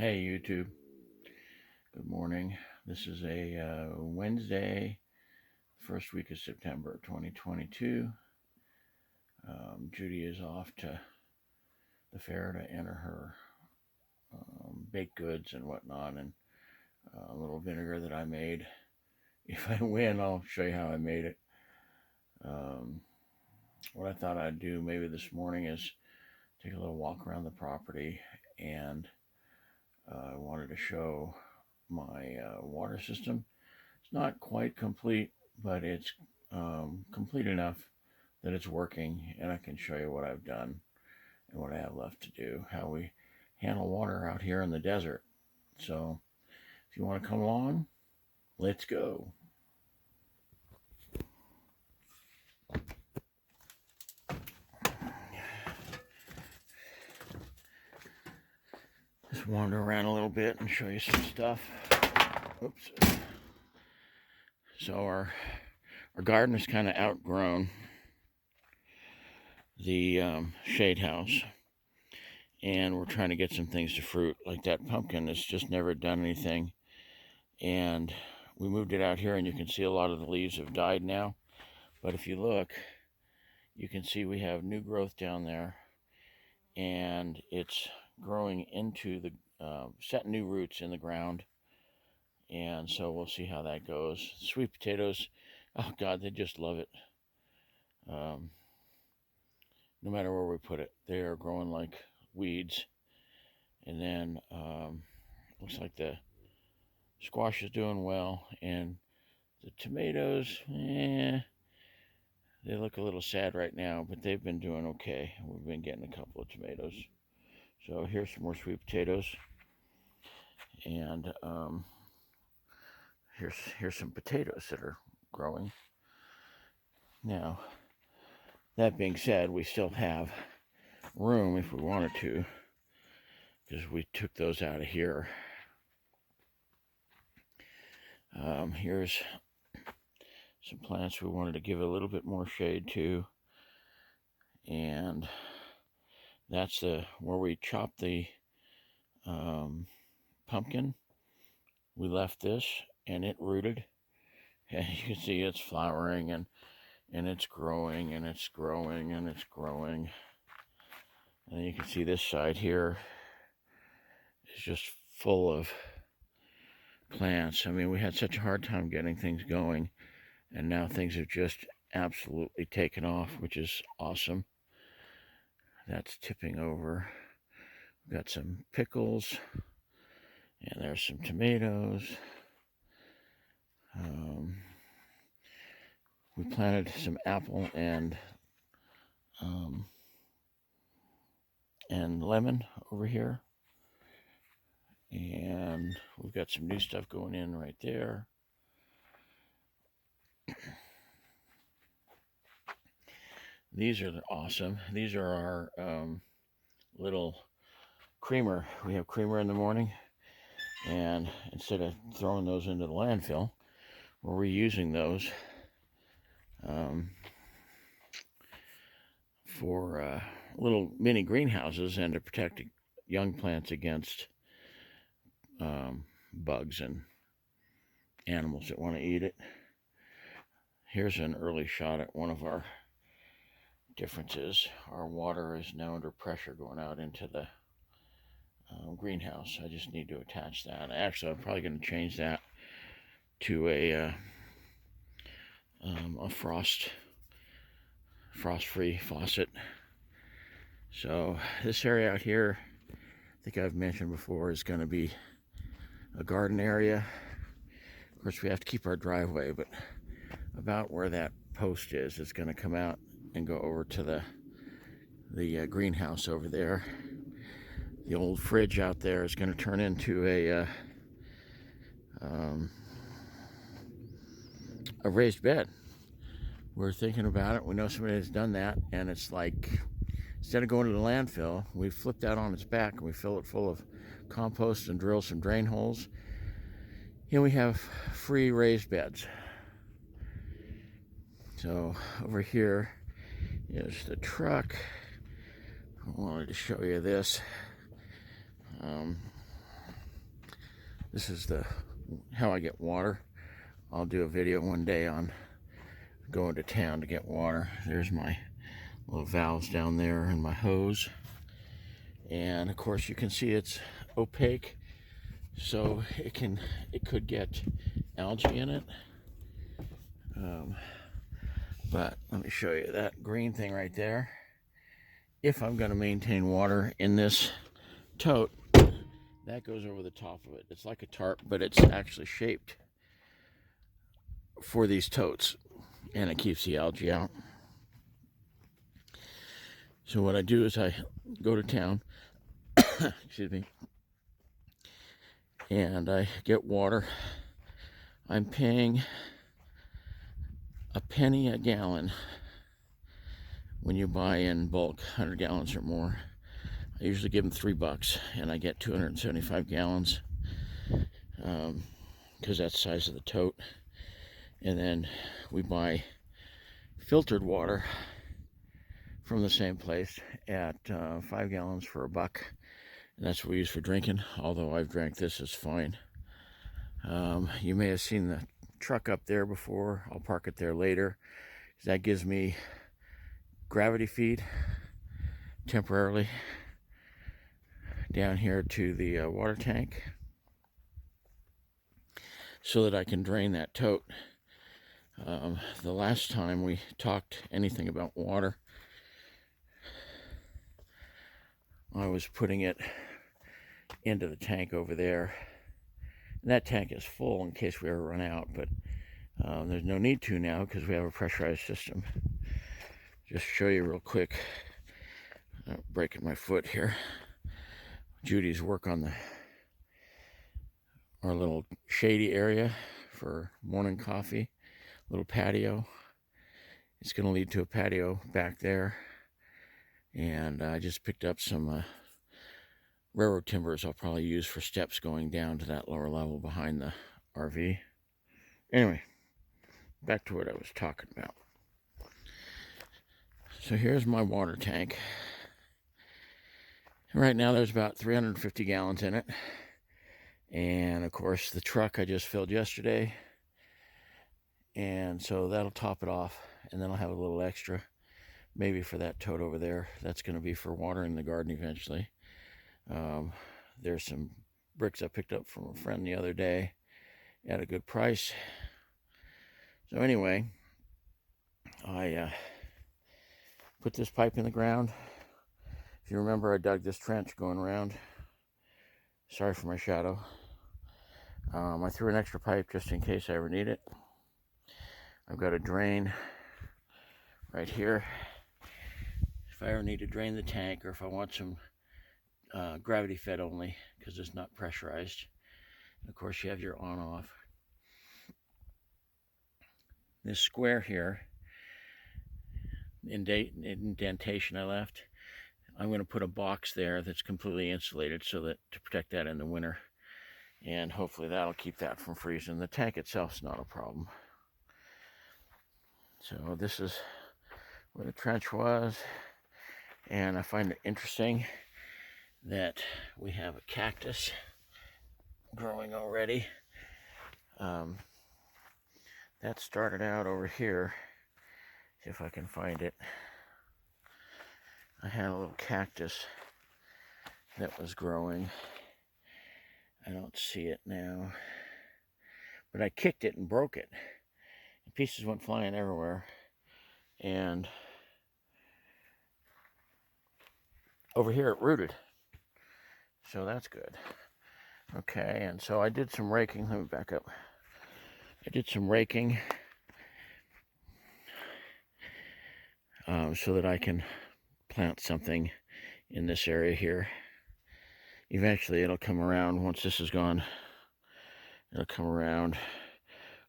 Hey YouTube, good morning. This is a Wednesday, first week of September 2022. Judy is off to the fair to enter her baked goods and whatnot, and a little vinegar that I made. If I win, I'll show you how I made it. What I thought I'd do maybe this morning is take a little walk around the property, and I wanted to show my water system. It's not quite complete, but it's complete enough that it's working, and I can show you what I've done and what I have left to do, how we handle water out here in the desert. So if you want to come along, let's go. Just wander around a little bit and show you some stuff. Oops. So our garden is kind of outgrown the shade house, and we're trying to get some things to fruit. Like that pumpkin has just never done anything, and we moved it out here, and you can see a lot of the leaves have died now. But if you look, you can see we have new growth down there, and it's growing into the setting new roots in the ground. And so we'll see how that goes. Sweet potatoes, oh God, they just love it. No matter where we put it, they are growing like weeds. And then looks like the squash is doing well, and the tomatoes, they look a little sad right now, but they've been doing okay. We've been getting a couple of tomatoes. So here's some more sweet potatoes, and here's some potatoes that are growing. Now, that being said, we still have room if we wanted to, because we took those out of here. Here's some plants we wanted to give a little bit more shade to, and that's where we chopped the pumpkin. We left this, and it rooted, and you can see it's flowering, and it's growing, and it's growing, and it's growing. And you can see this side here is just full of plants. I mean, we had such a hard time getting things going, and now things have just absolutely taken off, which is awesome. That's tipping over. We've got some pickles, and there's some tomatoes. We planted some apple and lemon over here, and we've got some new stuff going in right there. These are awesome. These are our little creamer. We have creamer in the morning, and instead of throwing those into the landfill, we're reusing those for little mini greenhouses, and to protect young plants against bugs and animals that want to eat it. Here's an early shot at one of our differences. Our water is now under pressure going out into the greenhouse. I just need to attach that. Actually, I'm probably going to change that to a frost-free faucet. So this area out here, I think I've mentioned before, is going to be a garden area. Of course, we have to keep our driveway, but about where that post is, it's going to come out and go over to the greenhouse over there. The old fridge out there is going to turn into a raised bed. We're thinking about it. We know somebody has done that, and it's like, instead of going to the landfill, we flip that on its back and we fill it full of compost and drill some drain holes, and we have free raised beds. So over here is the truck. I wanted to show you this. This is how I get water. I'll do a video one day on going to town to get water. There's my little valves down there and my hose. And of course you can see it's opaque, so it could get algae in it. But let me show you that green thing right there. If I'm going to maintain water in this tote, that goes over the top of it. It's like a tarp, but it's actually shaped for these totes, and it keeps the algae out. So what I do is I go to town, excuse me, and I get water. I'm paying a penny a gallon when you buy in bulk, 100 gallons or more. I usually give them $3, and I get 275 gallons because that's the size of the tote. And then we buy filtered water from the same place at 5 gallons for $1, and that's what we use for drinking. Although I've drank this, is fine. You may have seen the truck up there before. I'll park it there later. That gives me gravity feed temporarily down here to the water tank so that I can drain that tote. The last time we talked anything about water, I was putting it into the tank over there. And that tank is full in case we ever run out, but there's no need to now because we have a pressurized system. Just show you real quick. I'm breaking my foot here. Judy's work on our little shady area for morning coffee, little patio. It's going to lead to a patio back there. And I just picked up some railroad timbers I'll probably use for steps going down to that lower level behind the RV. Anyway, back to what I was talking about. So here's my water tank. Right now there's about 350 gallons in it. And of course the truck I just filled yesterday. And so that'll top it off. And then I'll have a little extra, maybe for that tote over there. That's going to be for watering the garden eventually. There's some bricks I picked up from a friend the other day at a good price. So anyway, I put this pipe in the ground. If you remember, I dug this trench going around. Sorry for my shadow. I threw an extra pipe just in case I ever need it. I've got a drain right here. If I ever need to drain the tank, or if I want some gravity fed only, because it's not pressurized. And of course you have your on off. This square here, indentation I left, I'm going to put a box there that's completely insulated so that to protect that in the winter, and hopefully that'll keep that from freezing. The tank itself is not a problem. So this is where the trench was, and I find it interesting that we have a cactus growing already. That started out over here. See if I can find it. I had a little cactus that was growing. I don't see it now, but I kicked it and broke it. The pieces went flying everywhere, and over here it rooted. So that's good. Okay, and so I did some raking. Let me back up. I did some raking so that I can plant something in this area here. Eventually it'll come around. Once this is gone, it'll come around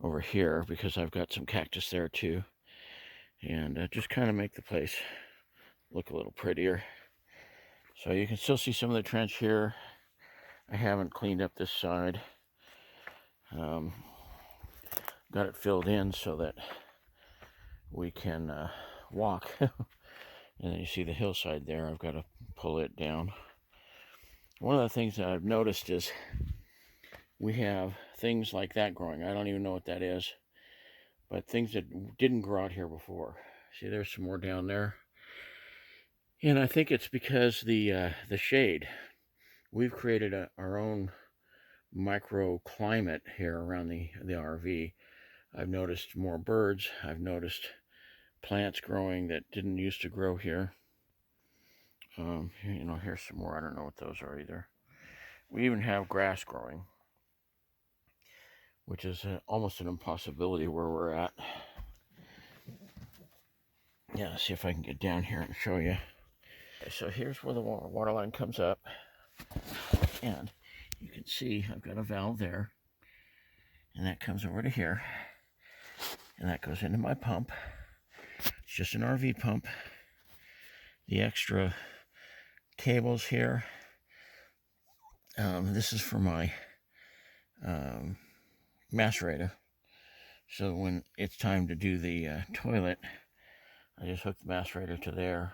over here because I've got some cactus there too, and just kind of make the place look a little prettier. So you can still see some of the trench here. I haven't cleaned up this side. Got it filled in so that we can walk. And then you see the hillside there. I've got to pull it down. One of the things that I've noticed is we have things like that growing. I don't even know what that is, but things that didn't grow out here before. See, there's some more down there. And I think it's because the shade. We've created our own microclimate here around the RV. I've noticed more birds. I've noticed plants growing that didn't used to grow here. Here's some more. I don't know what those are either. We even have grass growing, which is almost an impossibility where we're at. Yeah, see if I can get down here and show you. Okay, so here's where the water line comes up, and you can see I've got a valve there, and that comes over to here, and that goes into my pump. It's just an RV pump. The extra cables here, this is for my macerator. So when it's time to do the toilet, I just hook the macerator to there,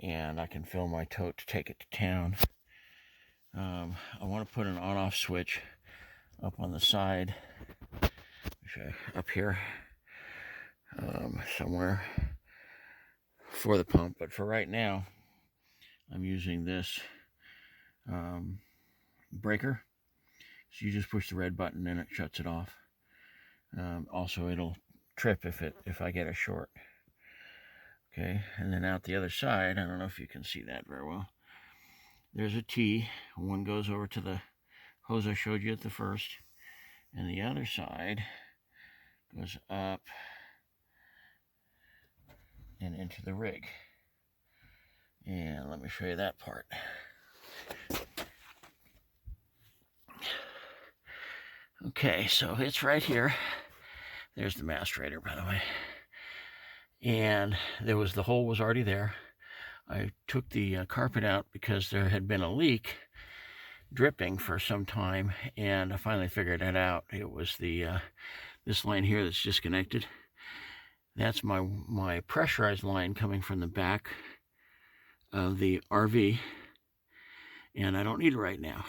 and I can fill my tote to take it to town. I want to put an on-off switch up on the side, up here somewhere for the pump. But for right now, I'm using this breaker. So you just push the red button and it shuts it off. Also, it'll trip if I get a short. Okay, and then out the other side, I don't know if you can see that very well. There's a T. One goes over to the hose I showed you at the first, and the other side goes up and into the rig. And let me show you that part. Okay, so it's right here. There's the macerator, by the way. And the hole was already there. I took the carpet out because there had been a leak dripping for some time, and I finally figured it out. It was this line here that's disconnected. That's my pressurized line coming from the back of the RV, and I don't need it right now.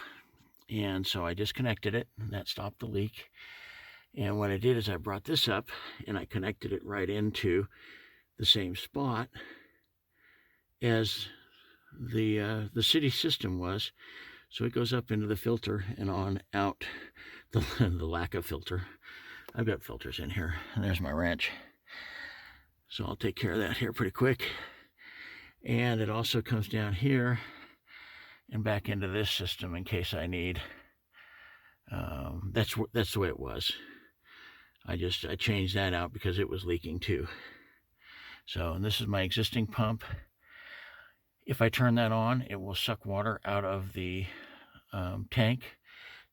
And so I disconnected it, and that stopped the leak. And what I did is I brought this up and I connected it right into the same spot as the city system was. So it goes up into the filter and on out the lack of filter. I've got filters in here, and there's my wrench. So I'll take care of that here pretty quick. And it also comes down here and back into this system in case I need. That's the way it was. I changed that out because it was leaking too. So, and this is my existing pump. If I turn that on, it will suck water out of the tank.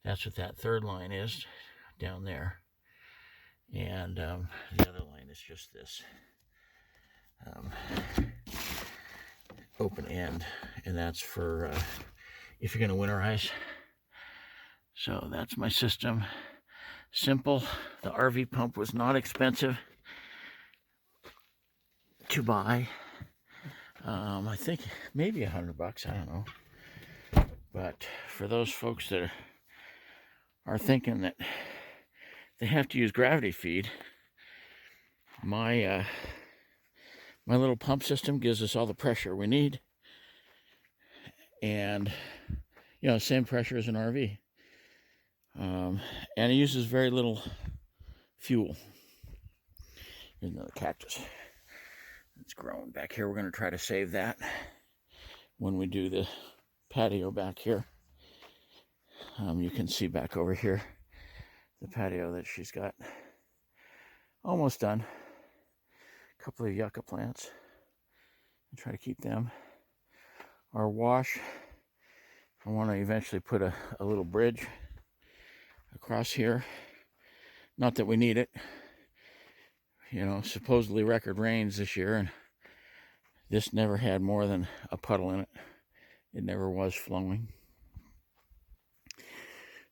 That's what that third line is down there. And the other line is just this open end, and that's for if you're going to winterize. So that's my system. Simple. The RV pump was not expensive to buy. I think maybe $100, I don't know. But for those folks that are thinking that they have to use gravity feed, my little pump system gives us all the pressure we need, and same pressure as an RV, and it uses very little fuel. Here's another cactus. It's growing back here. We're going to try to save that when we do the patio back here. You can see back over here the patio that she's got almost done. A couple of yucca plants. And try to keep them. Our wash, I want to eventually put a little bridge across here. Not that we need it. Supposedly record rains this year, and this never had more than a puddle in it. It never was flowing.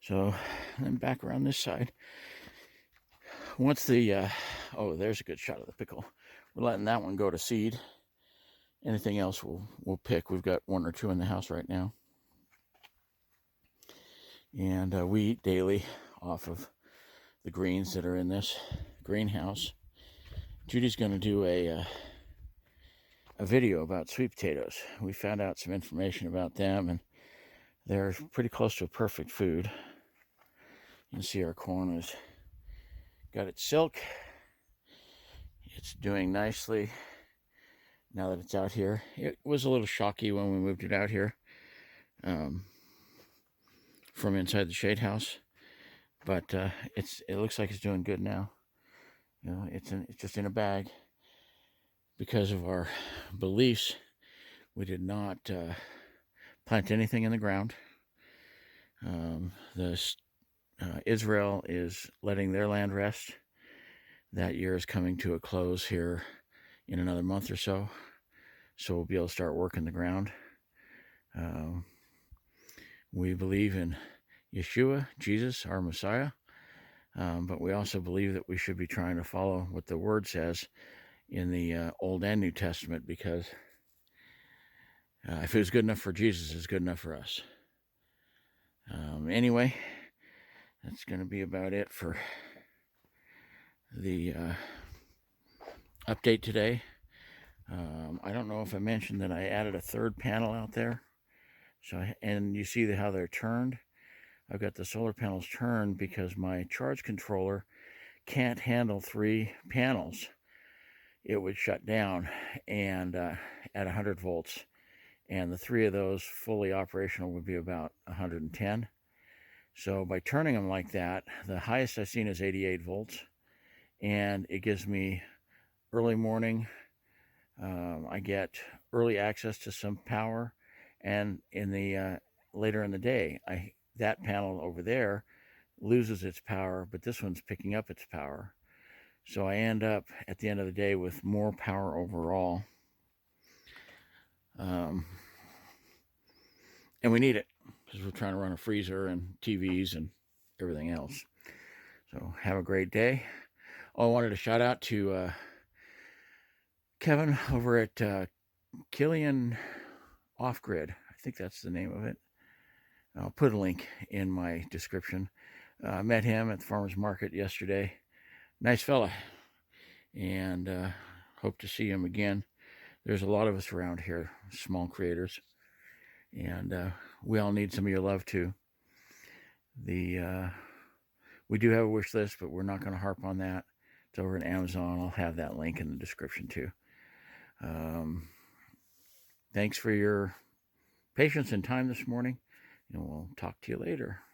So then back around this side. Once the, there's a good shot of the pickle. We're letting that one go to seed. Anything else we'll pick. We've got one or two in the house right now. And we eat daily off of the greens that are in this greenhouse. Judy's going to do a video about sweet potatoes. We found out some information about them, and they're pretty close to a perfect food. You can see our corn has got its silk. It's doing nicely now that it's out here. It was a little shocky when we moved it out here from inside the shade house, but it looks like it's doing good now. You know, it's just in a bag. Because of our beliefs, we did not plant anything in the ground. Israel is letting their land rest. That year is coming to a close here in another month or so, so we'll be able to start working the ground. We believe in Yeshua, Jesus, our Messiah, but we also believe that we should be trying to follow what the Word says in the Old and New Testament, because if it was good enough for Jesus, it's good enough for us. Anyway, that's going to be about it for the update today. I don't know if I mentioned that I added a third panel out there. And you see how they're turned. I've got the solar panels turned because my charge controller can't handle 3 panels. It would shut down and at 100 volts. And the 3 of those fully operational would be about 110. So by turning them like that, the highest I've seen is 88 volts. And it gives me early morning. I get early access to some power. And in the later in the day, that panel over there loses its power, but this one's picking up its power. So I end up at the end of the day with more power overall. And we need it because we're trying to run a freezer and TVs and everything else. So have a great day. I wanted to shout out to Kevin over at Killian Off Grid. I think that's the name of it. I'll put a link in my description. I met him at the farmer's market yesterday. Nice fella. And hope to see him again. There's a lot of us around here, small creators. And we all need some of your love too. We do have a wish list, but we're not going to harp on that. It's over at Amazon. I'll have that link in the description too. Thanks for your patience and time this morning, and we'll talk to you later.